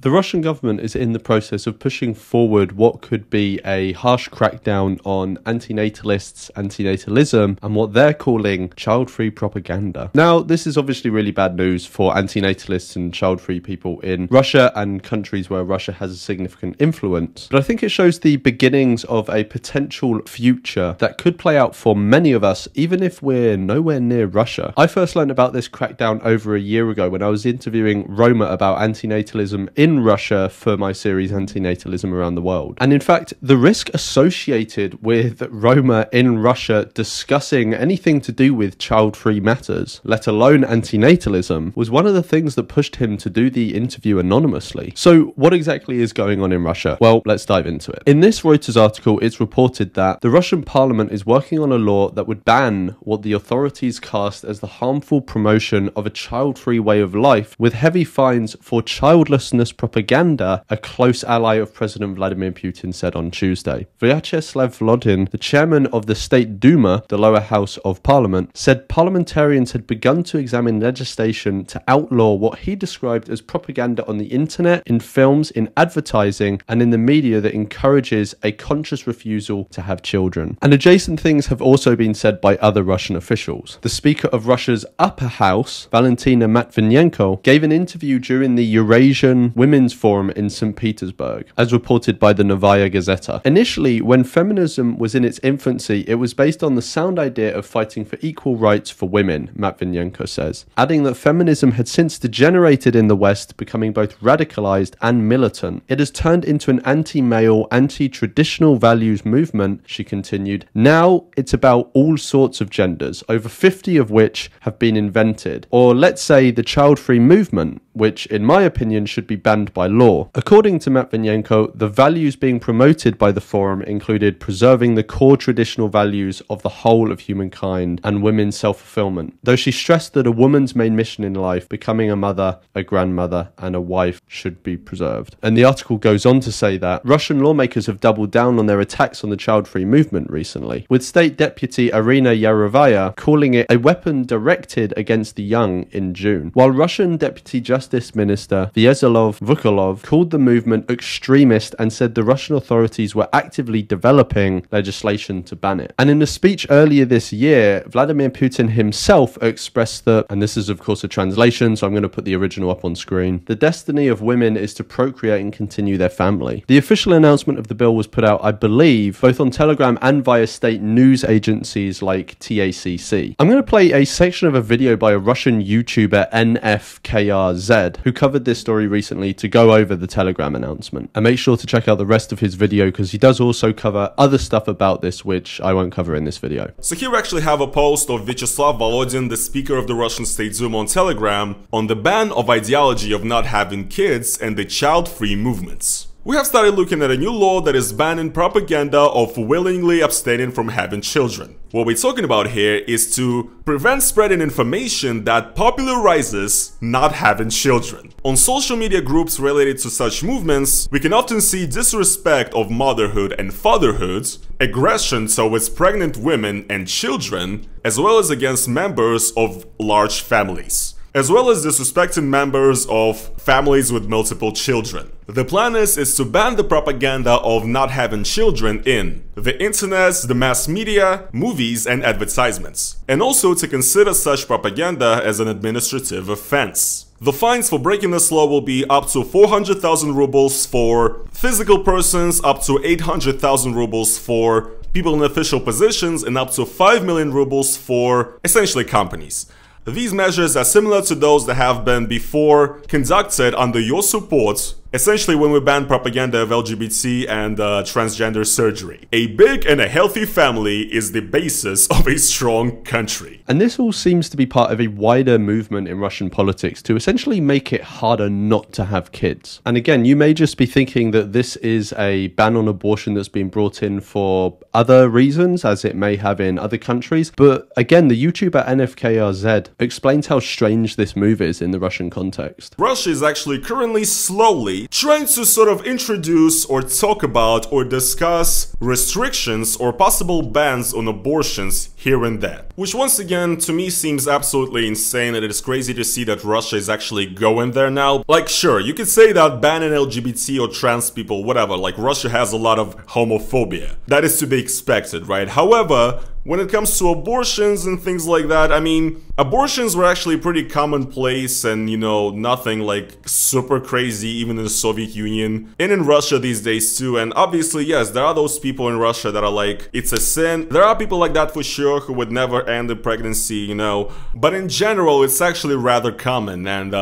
The Russian government is in the process of pushing forward what could be a harsh crackdown on antinatalists, antinatalism, and what they're calling child-free propaganda. Now, this is obviously really bad news for antinatalists and child-free people in Russia and countries where Russia has a significant influence. But I think it shows the beginnings of a potential future that could play out for many of us, even if we're nowhere near Russia. I first learned about this crackdown over a year ago when I was interviewing Roma about antinatalism in Russia for my series Antinatalism Around the World. And in fact, the risk associated with Roma in Russia discussing anything to do with child-free matters, let alone antinatalism, was one of the things that pushed him to do the interview anonymously. So what exactly is going on in Russia? Well, let's dive into it. In this Reuters article, it's reported that the Russian parliament is working on a law that would ban what the authorities cast as the harmful promotion of a child-free way of life, with heavy fines for childlessness propaganda, a close ally of President Vladimir Putin said on Tuesday. Vyacheslav Volodin, the chairman of the State Duma, the lower house of parliament, said parliamentarians had begun to examine legislation to outlaw what he described as propaganda on the internet, in films, in advertising, and in the media that encourages a conscious refusal to have children. And adjacent things have also been said by other Russian officials. The Speaker of Russia's upper house, Valentina Matvinenko, gave an interview during the Eurasian Women's Forum in St. Petersburg, as reported by the Novaya Gazeta. Initially, when feminism was in its infancy, it was based on the sound idea of fighting for equal rights for women, Matvinenko says, adding that feminism had since degenerated in the West, becoming both radicalized and militant. It has turned into an anti-male, anti-traditional values movement, she continued. Now it's about all sorts of genders, over 50 of which have been invented. Or let's say the child-free movement, which in my opinion should be banned by law. According to Matvinenko, the values being promoted by the forum included preserving the core traditional values of the whole of humankind and women's self-fulfillment, though she stressed that a woman's main mission in life, becoming a mother, a grandmother, and a wife, should be preserved. And the article goes on to say that Russian lawmakers have doubled down on their attacks on the child-free movement recently, with State Deputy Irina Yarovaya calling it a weapon directed against the young in June, while Russian Deputy Justice Minister Vyacheslav Volodin called the movement extremist and said the Russian authorities were actively developing legislation to ban it. And in a speech earlier this year, Vladimir Putin himself expressed that, and this is of course a translation, so I'm going to put the original up on screen, the destiny of women is to procreate and continue their family. The official announcement of the bill was put out, I believe, both on Telegram and via state news agencies like TACC. I'm going to play a section of a video by a Russian YouTuber NFKRZ who covered this story recently to go over the Telegram announcement. And make sure to check out the rest of his video because he does also cover other stuff about this which I won't cover in this video. So here we actually have a post of Vyacheslav Volodin, the Speaker of the Russian State Duma, on Telegram on the ban of ideology of not having kids and the child-free movements. We have started looking at a new law that is banning propaganda of willingly abstaining from having children. What we're talking about here is to prevent spreading information that popularizes not having children. On social media groups related to such movements, we can often see disrespect of motherhood and fatherhood, aggression towards pregnant women and children, as well as against members of large families, as well as disrespecting members of families with multiple children. The plan is to ban the propaganda of not having children in the internet, the mass media, movies, and advertisements, and also to consider such propaganda as an administrative offense. The fines for breaking this law will be up to 400,000 rubles for physical persons, up to 800,000 rubles for people in official positions, and up to 5 million rubles for essentially companies. These measures are similar to those that have been before conducted under your support, essentially when we banned propaganda of LGBT and transgender surgery. A big and a healthy family is the basis of a strong country. And this all seems to be part of a wider movement in Russian politics to essentially make it harder not to have kids. And again, you may just be thinking that this is a ban on abortion that's been brought in for other reasons, as it may have in other countries. But again, the YouTuber NFKRZ explains how strange this move is in the Russian context. Russia is actually currently slowly trying to sort of introduce or talk about or discuss restrictions or possible bans on abortions here and there. Which once again, to me seems absolutely insane, and it is crazy to see that Russia is actually going there now. Like, sure, you could say that banning LGBT or trans people, whatever, like Russia has a lot of homophobia. That is to be expected, right? However, when it comes to abortions and things like that, I mean, abortions were actually pretty commonplace and, you know, nothing like super crazy even in the Soviet Union and in Russia these days too. And obviously, yes, there are those people in Russia that are like, it's a sin. There are people like that for sure who would never end a pregnancy, you know, but in general, it's actually rather common, and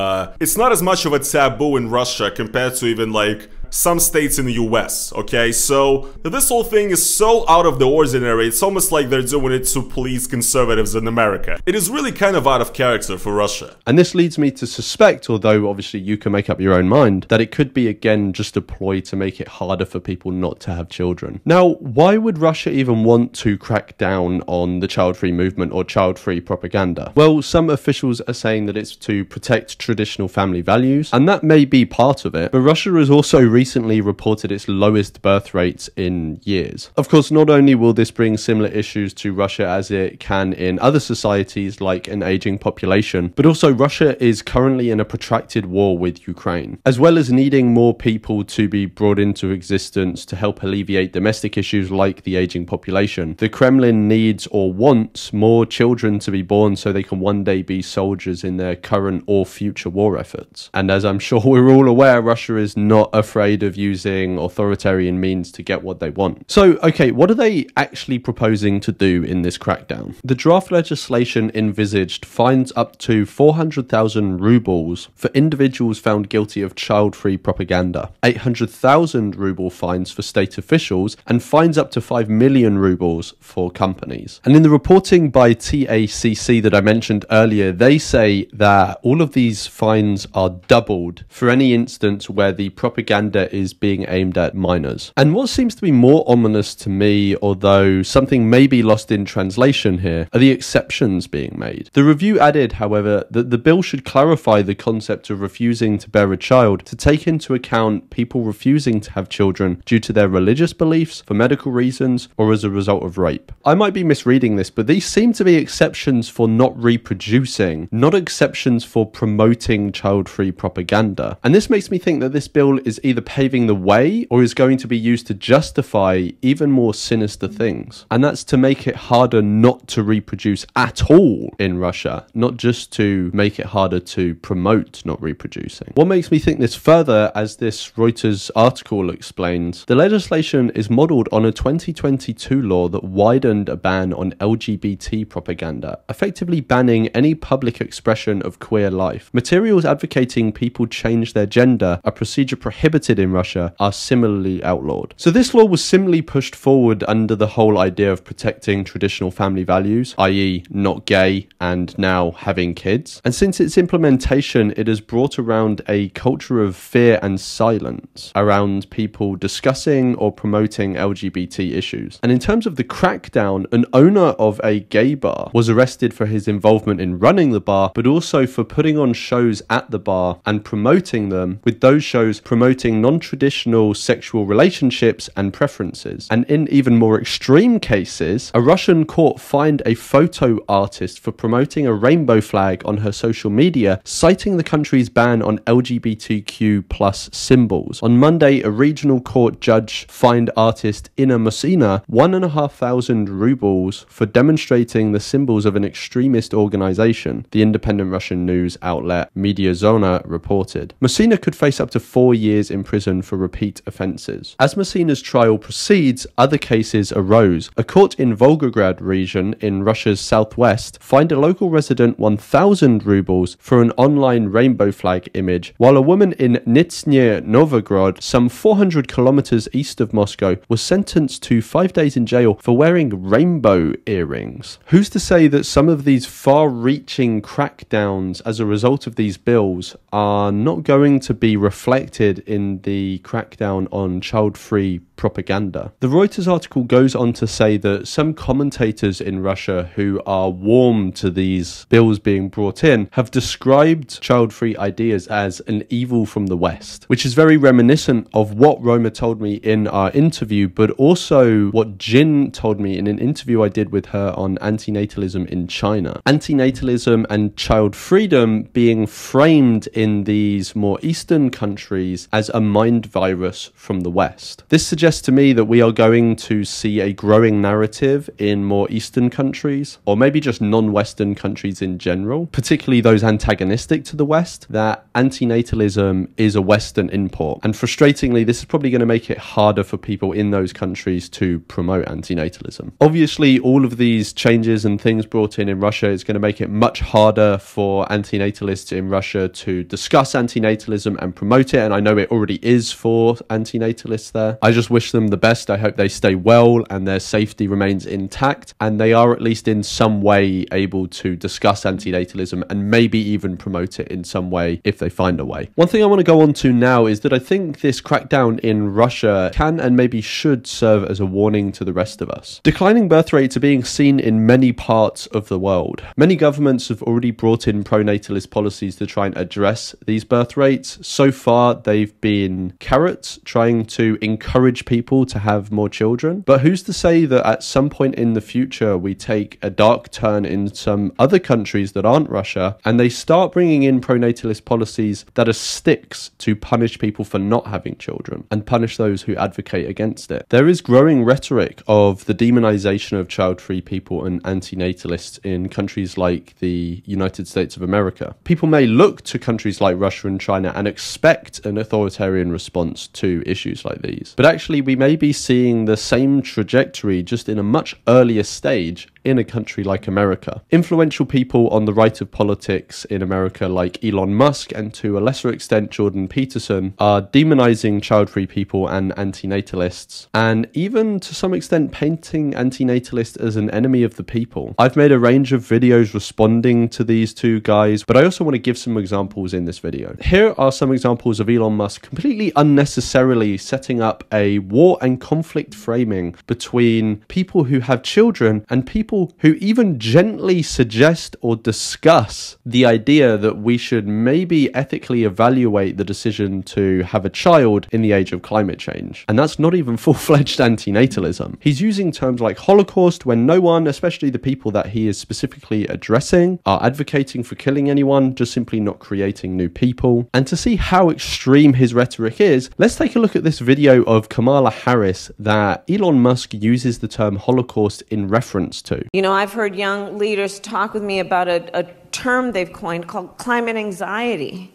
it's not as much of a taboo in Russia compared to even like some states in the US, okay? So this whole thing is so out of the ordinary, it's almost like they're doing it to please conservatives in America. It is really kind of out of character for Russia. And this leads me to suspect, although obviously you can make up your own mind, that it could be again just a ploy to make it harder for people not to have children. Now, why would Russia even want to crack down on the child-free movement or child-free propaganda? Well, some officials are saying that it's to protect traditional family values, and that may be part of it, but Russia has also recently reported its lowest birth rates in years. Of course, not only will this bring similar issues to Russia as it can in other societies like an aging population, but also Russia is currently in a protracted war with Ukraine, as well as needing more people to be brought into existence to help alleviate domestic issues like the aging population. The Kremlin needs or wants more children to be born so they can one day be soldiers in their current or future war efforts. And as I'm sure we're all aware, Russia is not afraid of using authoritarian means to get what they want. So, okay, what are they actually proposing to do in this crackdown? The draft legislation envisaged fines up to 400,000 rubles for individuals found guilty of child-free propaganda, 800,000 ruble fines for state officials, and fines up to 5 million rubles for companies. And in the reporting by TACC that I mentioned earlier, they say that all of these fines are doubled for any instance where the propaganda is being aimed at minors. And what seems to be more ominous to me, although something may be lost in translation here, are the exceptions being made. The review added, however, that the bill should clarify the concept of refusing to bear a child to take into account people refusing to have children due to their religious beliefs, for medical reasons, or as a result of rape. I might be misreading this, but these seem to be exceptions for not reproducing, not exceptions for promoting child-free propaganda. And this makes me think that this bill is either paving the way or is going to be used to justify even more sinister things. And that's to make it harder not to reproduce at all in Russia, not just to make it harder to promote not reproducing. What makes me think this further, as this Reuters article explains, the legislation is modelled on a 2022 law that widened a ban on LGBT propaganda, effectively banning any public expression of queer life. Materials advocating people change their gender, a procedure prohibited in Russia, are similarly outlawed. So this law was similarly pushed forward under the whole idea of protecting traditional family values, i.e. not gay and now having kids. And since its implementation, it has brought around a culture of fear and silence around people discussing or promoting LGBT issues. And in terms of the crackdown, an owner of a gay bar was arrested for his involvement in running the bar, but also for putting on shows at the bar and promoting them, with those shows promoting non-traditional sexual relationships and preferences. And in even more extreme cases, a Russian court fined a photo artist for promoting a rainbow flag on her social media, citing the country's ban on LGBTQ+ symbols. On Monday, a regional court judge fined artist Inna Musina 1,500 rubles for demonstrating the symbols of an extremist organization, the independent Russian news outlet Mediazona reported. Musina could face up to 4 years in prison for repeat offences. As Musina's trial proceeds, other cases arose. A court in Volgograd region in Russia's southwest fined a local resident 1,000 rubles for an online rainbow flag image, while a woman in Nizhny Novgorod, some 400 kilometers east of Moscow, was sentenced to 5 days in jail for wearing rainbow earrings. Who's to say that some of these far-reaching crackdowns as a result of these bills are not going to be reflected in the crackdown on child-free propaganda. The Reuters article goes on to say that some commentators in Russia who are warm to these bills being brought in have described child-free ideas as an evil from the West, which is very reminiscent of what Roma told me in our interview, but also what Jin told me in an interview I did with her on antinatalism in China. Antinatalism and child freedom being framed in these more Eastern countries as a mind virus from the West. This suggests to me that we are going to see a growing narrative in more Eastern countries, or maybe just non-Western countries in general, particularly those antagonistic to the West, that antinatalism is a Western import. And frustratingly, this is probably going to make it harder for people in those countries to promote antinatalism. Obviously, all of these changes and things brought in Russia is going to make it much harder for antinatalists in Russia to discuss antinatalism and promote it, and I know it already is for antinatalists there. I just wish them the best. I hope they stay well and their safety remains intact, and they are at least in some way able to discuss antinatalism and maybe even promote it in some way if they find a way. One thing I want to go on to now is that I think this crackdown in Russia can and maybe should serve as a warning to the rest of us. Declining birth rates are being seen in many parts of the world. Many governments have already brought in pro-natalist policies to try and address these birth rates. So far, they've been carrots, trying to encourage people to have more children. But who's to say that at some point in the future we take a dark turn in some other countries that aren't Russia and they start bringing in pro-natalist policies that are sticks to punish people for not having children and punish those who advocate against it. There is growing rhetoric of the demonization of child-free people and antinatalists in countries like the United States of America. People may look to countries like Russia and China and expect an authoritarian response to issues like these. But actually, we may be seeing the same trajectory just in a much earlier stage in a country like America. Influential people on the right of politics in America like Elon Musk and to a lesser extent Jordan Peterson are demonizing child-free people and antinatalists, and even to some extent painting antinatalists as an enemy of the people. I've made a range of videos responding to these two guys, but I also want to give some examples in this video. Here are some examples of Elon Musk completely unnecessarily setting up a war and conflict framing between people who have children and people who even gently suggest or discuss the idea that we should maybe ethically evaluate the decision to have a child in the age of climate change. And that's not even full-fledged antinatalism. He's using terms like Holocaust when no one, especially the people that he is specifically addressing, are advocating for killing anyone, just simply not creating new people. And to see how extreme his rhetoric is, let's take a look at this video of Kamala Harris that Elon Musk uses the term Holocaust in reference to. You know, I've heard young leaders talk with me about a term they've coined called climate anxiety.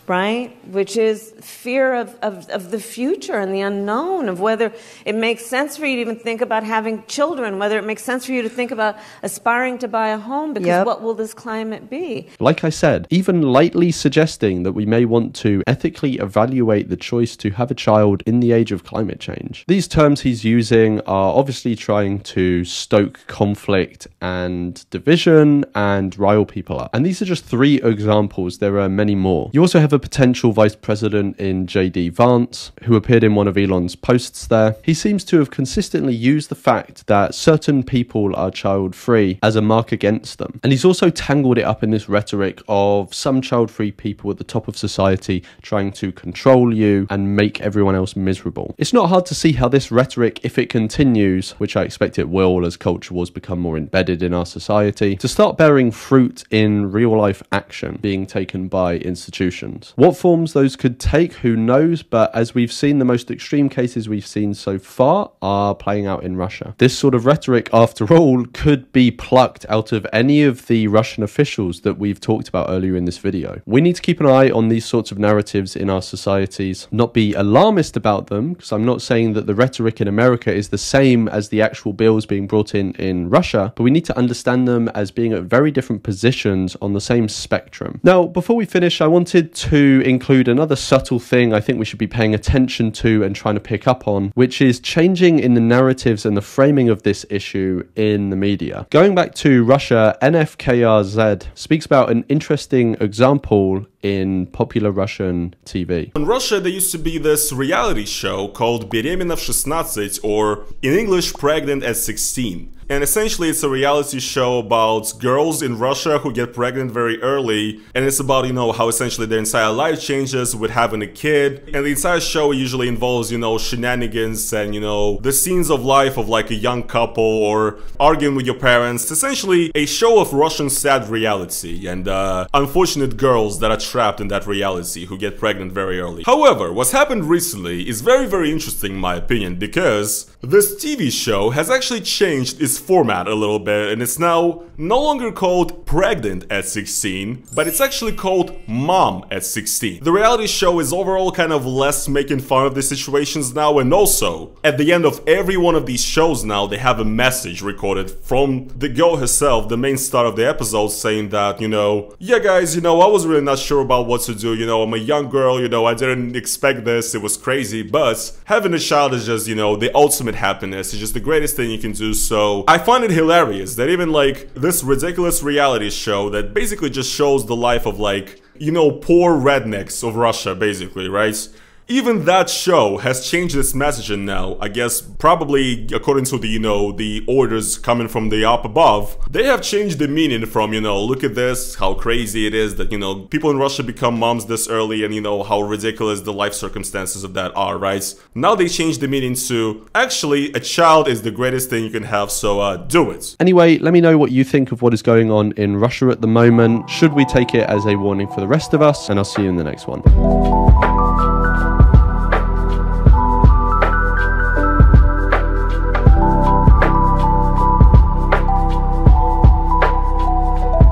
Right? Which is fear of the future and the unknown, of whether it makes sense for you to even think about having children, whether it makes sense for you to think about aspiring to buy a home, because what will this climate be? Like I said, even lightly suggesting that we may want to ethically evaluate the choice to have a child in the age of climate change. These terms he's using are obviously trying to stoke conflict and division and rile people up. And these are just 3 examples. There are many more. You also have a potential vice president in J.D. Vance, who appeared in one of Elon's posts there. He seems to have consistently used the fact that certain people are child-free as a mark against them. And he's also tangled it up in this rhetoric of some child-free people at the top of society trying to control you and make everyone else miserable. It's not hard to see how this rhetoric, if it continues, which I expect it will as culture wars become more embedded in our society, to start bearing fruit in real-life action being taken by institutions. What forms those could take, who knows, but as we've seen, the most extreme cases we've seen so far are playing out in Russia. This sort of rhetoric, after all, could be plucked out of any of the Russian officials that we've talked about earlier in this video. We need to keep an eye on these sorts of narratives in our societies, not be alarmist about them, because I'm not saying that the rhetoric in America is the same as the actual bills being brought in Russia, but we need to understand them as being at very different positions on the same spectrum. Now, before we finish, I wanted to to include another subtle thing I think we should be paying attention to and trying to pick up on, which is changing in the narratives and the framing of this issue in the media. Going back to Russia, NFKRZ speaks about an interesting example in popular Russian TV. In Russia, there used to be this reality show called Беременна в 16, or in English, Pregnant at 16. And essentially it's a reality show about girls in Russia who get pregnant very early, and it's about, you know, how essentially their entire life changes with having a kid. And the entire show usually involves, you know, shenanigans and, you know, the scenes of life of like a young couple or arguing with your parents. It's essentially a show of Russian sad reality and unfortunate girls that are trapped in that reality who get pregnant very early. However, what's happened recently is very, very interesting in my opinion, because this TV show has actually changed its format a little bit, and it's now no longer called Pregnant at 16, but it's actually called Mom at 16. The reality show is overall kind of less making fun of the situations now, and also at the end of every one of these shows now they have a message recorded from the girl herself, the main star of the episode, saying that, you know, yeah guys, you know, I was really not sure about what to do, you know, I'm a young girl, you know, I didn't expect this, it was crazy, but having a child is just, you know, the ultimate happiness, it's just the greatest thing you can do. So I find it hilarious that even like this ridiculous reality show that basically just shows the life of like, you know, poor rednecks of Russia basically, right? Even that show has changed its messaging now, I guess probably according to the, you know, the orders coming from the up above. They have changed the meaning from, you know, look at this, how crazy it is that, you know, people in Russia become moms this early and, you know, how ridiculous the life circumstances of that are, right? Now they changed the meaning to, actually, a child is the greatest thing you can have, so do it. Anyway, let me know what you think of what is going on in Russia at the moment. Should we take it as a warning for the rest of us? And I'll see you in the next one.